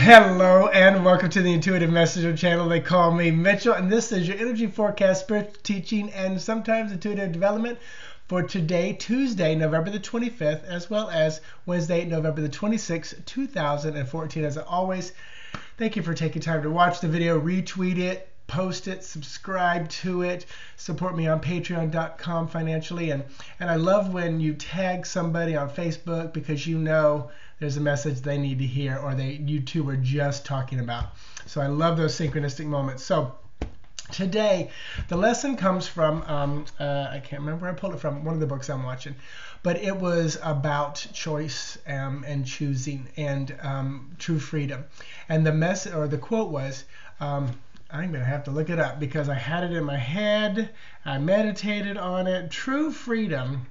Hello and welcome to the Intuitive Messenger channel. They call me Mitchell, and this is your energy forecast, spiritual teaching, and sometimes intuitive development for today, Tuesday, November the 25th, as well as Wednesday, November the 26th, 2014. As always, thank you for taking time to watch the video, retweet it, post it, subscribe to it, support me on patreon.com financially, and I love when you tag somebody on Facebook because you know there's a message they need to hear or you two were just talking about. So I love those synchronistic moments. So today the lesson comes from I can't remember where I pulled it from, one of the books I'm watching, but it was about choice and choosing and true freedom. And the message or the quote was, I'm going to have to look it up because I had it in my head. I meditated on it. True freedom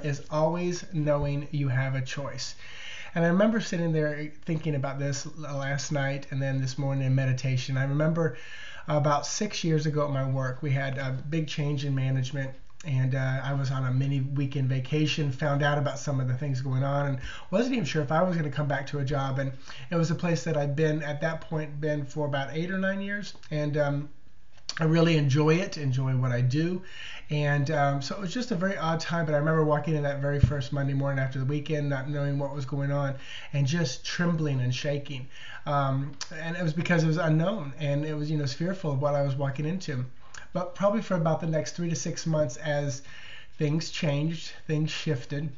is always knowing you have a choice. And I remember sitting there thinking about this last night and then this morning in meditation. I remember about 6 years ago at my work, we had a big change in management. And I was on a mini weekend vacation, found out about some of the things going on, and wasn't even sure if I was going to come back to a job. And it was a place that I'd been at that point for about 8 or 9 years, and I really enjoy what I do. And so it was just a very odd time, but I remember walking in that very first Monday morning after the weekend, not knowing what was going on, and just trembling and shaking. And it was because it was unknown, and it was, it was fearful of what I was walking into. But probably for about the next 3 to 6 months, as things changed, things shifted,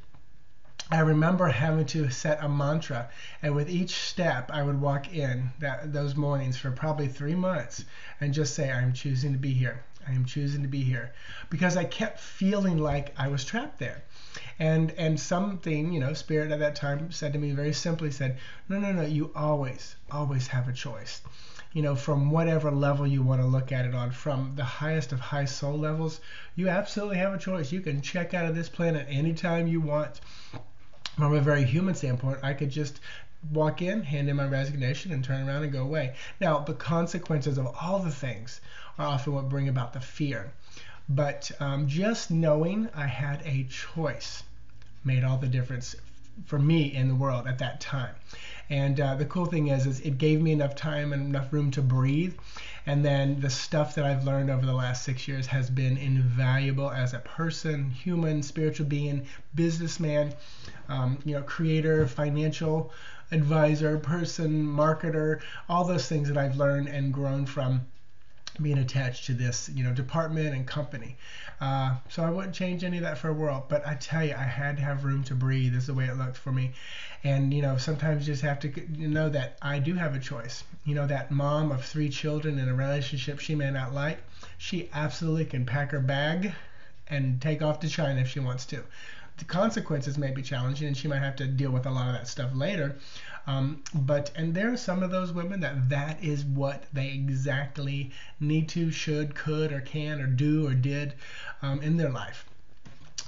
I remember having to set a mantra, and with each step I would walk in those mornings for probably 3 months and just say, I'm choosing to be here. I am choosing to be here, because I kept feeling like I was trapped there. And something, Spirit at that time said to me very simply, said, no, you always have a choice. From whatever level you want to look at it on, from the highest of high soul levels, you absolutely have a choice. You can check out of this planet anytime you want. From a very human standpoint, I could just walk in, hand in my resignation, and turn around and go away. Now, the consequences of all the things are often what bring about the fear. But just knowing I had a choice made all the difference for me in the world at that time. And the cool thing is it gave me enough time and enough room to breathe. And then the stuff that I've learned over the last 6 years has been invaluable as a person, human, spiritual being, businessman, creator, financial advisor, person, marketer, all those things that I've learned and grown from being attached to this, department and company. So I wouldn't change any of that for a world. But I tell you, I had to have room to breathe is the way it looked for me. And, sometimes you just have to know that I do have a choice. That mom of 3 children in a relationship she may not like, she absolutely can pack her bag and take off to China if she wants to. The consequences may be challenging, and she might have to deal with a lot of that stuff later. And there are some of those women that is what they exactly need to, should, could, or can, or do, or did in their life.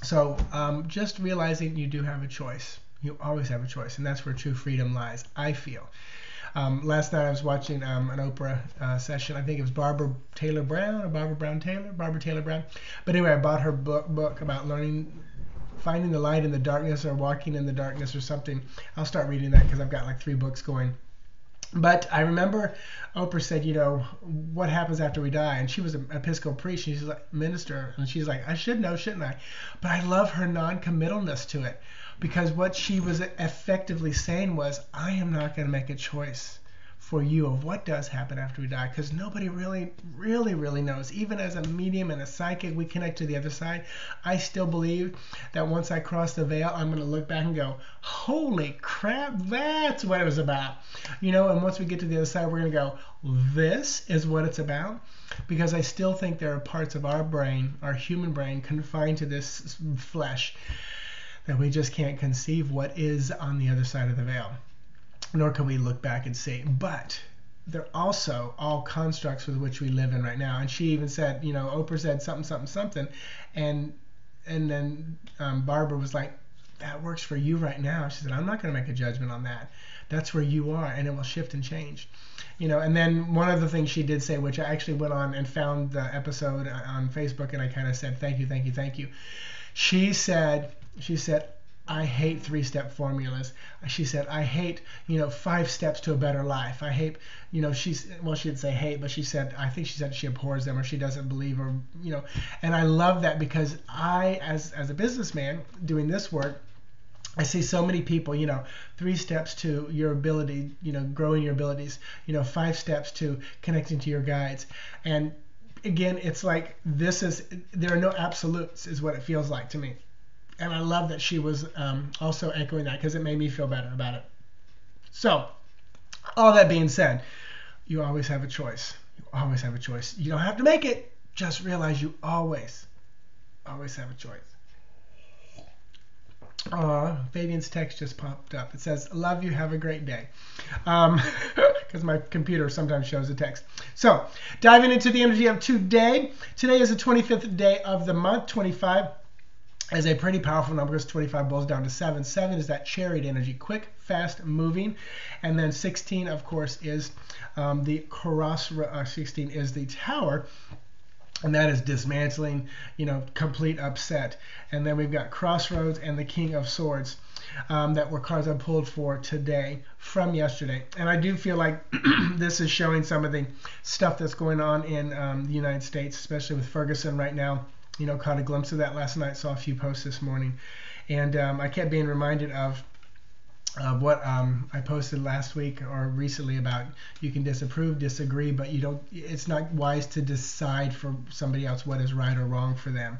So just realizing you do have a choice. You always have a choice, and that's where true freedom lies, I feel. Last night I was watching an Oprah session. I think it was Barbara Taylor Brown. But anyway, I bought her book about finding the light in the darkness, or walking in the darkness, or something. I'll start reading that because I've got like 3 books going. But I remember Oprah said, what happens after we die? And she was an Episcopal priest. She's like minister, and she's like, I should know, shouldn't I? But I love her non-committalness to it, because what she was effectively saying was, I am not going to make a choice for you of what does happen after we die, because nobody really knows. Even as a medium and a psychic, we connect to the other side. I still believe that once I cross the veil, I'm going to look back and go, holy crap, that's what it was about. And once we get to the other side, we're going to go, this is what it's about. Because I still think there are parts of our brain, our human brain, confined to this flesh, that we just can't conceive what is on the other side of the veil. Nor can we look back and see. But they're also all constructs with which we live in right now. And she even said, Oprah said something, and then Barbara was like, that works for you right now. She said, I'm not going to make a judgment on that. That's where you are, and it will shift and change. And then one of the things she did say, which I actually went on and found the episode on Facebook, and I kind of said, thank you. She said, I hate 3-step formulas. She said, I hate, 5 steps to a better life. I hate, she didn't say hate, but she said, I think she said she abhors them or she doesn't believe or, and I love that because I, as a businessman doing this work, I see so many people, 3 steps to your ability, growing your abilities, 5 steps to connecting to your guides. And again, it's like there are no absolutes is what it feels like to me. And I love that she was also echoing that because it made me feel better about it. So, all that being said, you always have a choice. You always have a choice. You don't have to make it. Just realize you always have a choice. Fabian's text just popped up. It says, love you, have a great day. Because my computer sometimes shows a text. So, diving into the energy of today. Today is the 25th day of the month, 25. Is a pretty powerful number because 25 boils down to 7. 7 is that chariot energy, quick, fast, moving. And then 16, of course, is the cross. 16 is the tower, and that is dismantling, complete upset. And then we've got crossroads and the king of swords that were cards I pulled for today from yesterday. And I do feel like this is showing some of the stuff that's going on in the United States, especially with Ferguson right now. Caught a glimpse of that last night, saw a few posts this morning. And I kept being reminded of what I posted last week or recently about you can disapprove, disagree, but it's not wise to decide for somebody else what is right or wrong for them.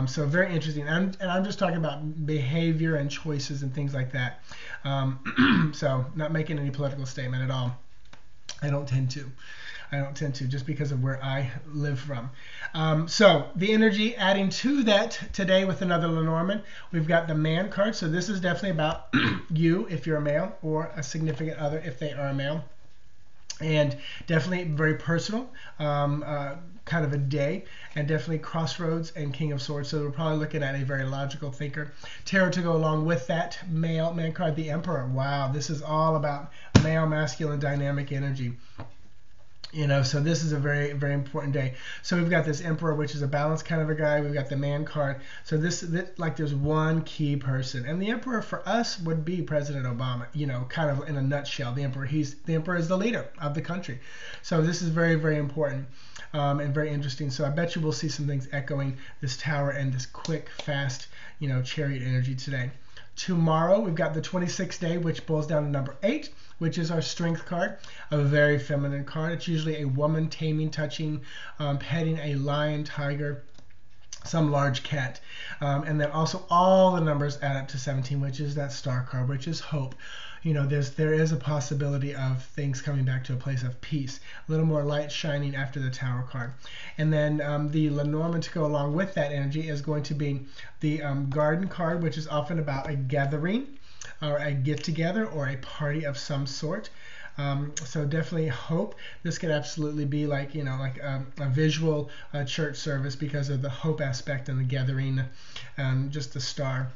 So very interesting. And I'm just talking about behavior and choices and things like that. So not making any political statement at all. I don't tend to just because of where I live from. So the energy adding to that today with another Lenormand, we've got the man card. So this is definitely about you if you're a male or a significant other if they are a male. And definitely very personal kind of a day, and definitely crossroads and king of swords. So we're probably looking at a very logical thinker. Tarot to go along with that man card, the emperor. Wow, this is all about male masculine dynamic energy. So this is a very, very important day. So we've got this emperor, which is a balanced kind of a guy. We've got the man card. So this like there's one key person. And the emperor for us would be President Obama, kind of in a nutshell. The emperor is the leader of the country. So this is very, very important and very interesting. So I bet you we'll see some things echoing this tower and this quick, fast, chariot energy today. Tomorrow, we've got the 26th day, which boils down to number 8, which is our strength card, a very feminine card. It's usually a woman taming, touching, petting a lion, tiger, some large cat. And then also all the numbers add up to 17, which is that star card, which is hope. There is a possibility of things coming back to a place of peace, a little more light shining after the tower card. And then the Lenormand to go along with that energy is going to be the garden card, which is often about a gathering or a get-together or a party of some sort. So definitely hope. This could absolutely be like, like a visual church service because of the hope aspect and the gathering, just the star.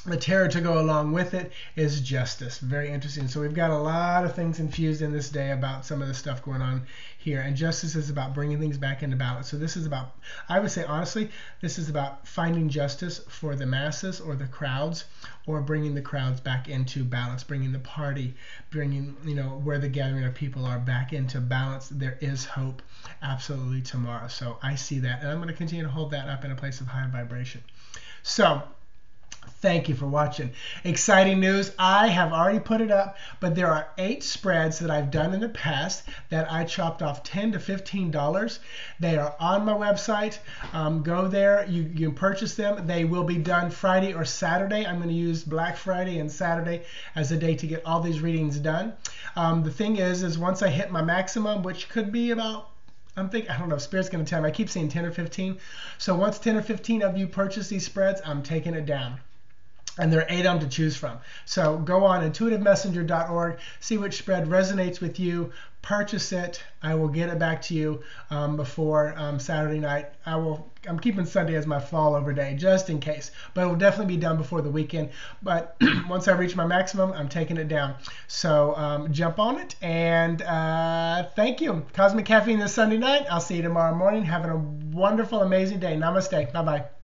The tarot to go along with it is justice. Very interesting. So we've got a lot of things infused in this day about some of the stuff going on here. And justice is about bringing things back into balance. So this is about, I would say honestly, this is about finding justice for the masses or the crowds, or bringing the crowds back into balance, bringing the party, bringing, where the gathering of people are back into balance. There is hope absolutely tomorrow. So I see that. And I'm going to continue to hold that up in a place of high vibration. So thank you for watching. Exciting news. I have already put it up, but there are 8 spreads that I've done in the past that I chopped off $10 to $15. They are on my website. Go there. You can purchase them. They will be done Friday or Saturday. I'm going to use Black Friday and Saturday as a day to get all these readings done. The thing is once I hit my maximum, which could be about, I don't know if Spirit's going to tell me. I keep saying 10 or 15. So once 10 or 15 of you purchase these spreads, I'm taking it down. And there are 8 of them to choose from. So go on intuitivemessenger.org, see which spread resonates with you, purchase it. I will get it back to you before Saturday night. I'm keeping Sunday as my fallover day just in case, but it will definitely be done before the weekend. But once I reach my maximum, I'm taking it down. So jump on it, and thank you. Cosmic Caffeine this Sunday night. I'll see you tomorrow morning. Having a wonderful, amazing day. Namaste. Bye-bye.